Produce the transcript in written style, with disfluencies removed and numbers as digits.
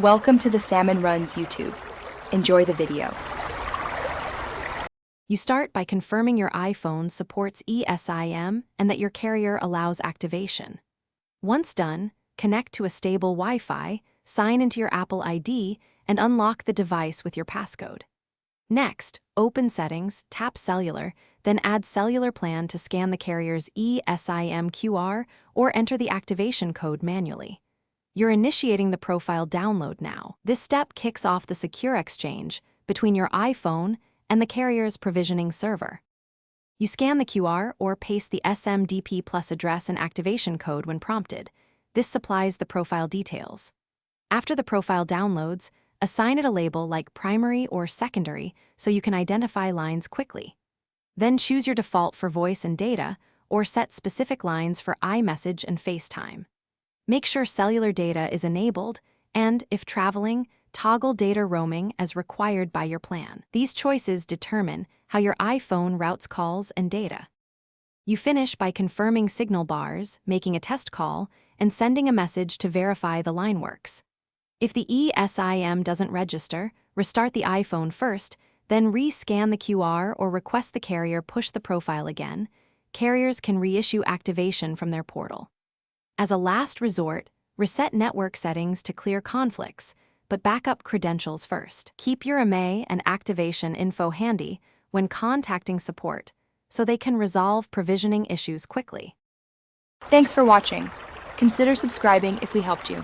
Welcome to the Salmon Runs YouTube. Enjoy the video. You start by confirming your iPhone supports eSIM and that your carrier allows activation. Once done, connect to a stable Wi-Fi, sign into your Apple ID, and unlock the device with your passcode. Next, open Settings, tap Cellular, then add Cellular Plan to scan the carrier's eSIM QR or enter the activation code manually. You're initiating the profile download now. This step kicks off the secure exchange between your iPhone and the carrier's provisioning server. You scan the QR or paste the SMDP Plus address and activation code when prompted. This supplies the profile details. After the profile downloads, assign it a label like primary or secondary so you can identify lines quickly. Then choose your default for voice and data, or set specific lines for iMessage and FaceTime. Make sure cellular data is enabled, and, if traveling, toggle data roaming as required by your plan. These choices determine how your iPhone routes calls and data. You finish by confirming signal bars, making a test call, and sending a message to verify the line works. If the eSIM doesn't register, restart the iPhone first, then re-scan the QR or request the carrier push the profile again. Carriers can reissue activation from their portal. As a last resort, reset network settings to clear conflicts, but back up credentials first. Keep your IMEI and activation info handy when contacting support, so they can resolve provisioning issues quickly. Thanks for watching. Consider subscribing if we helped you.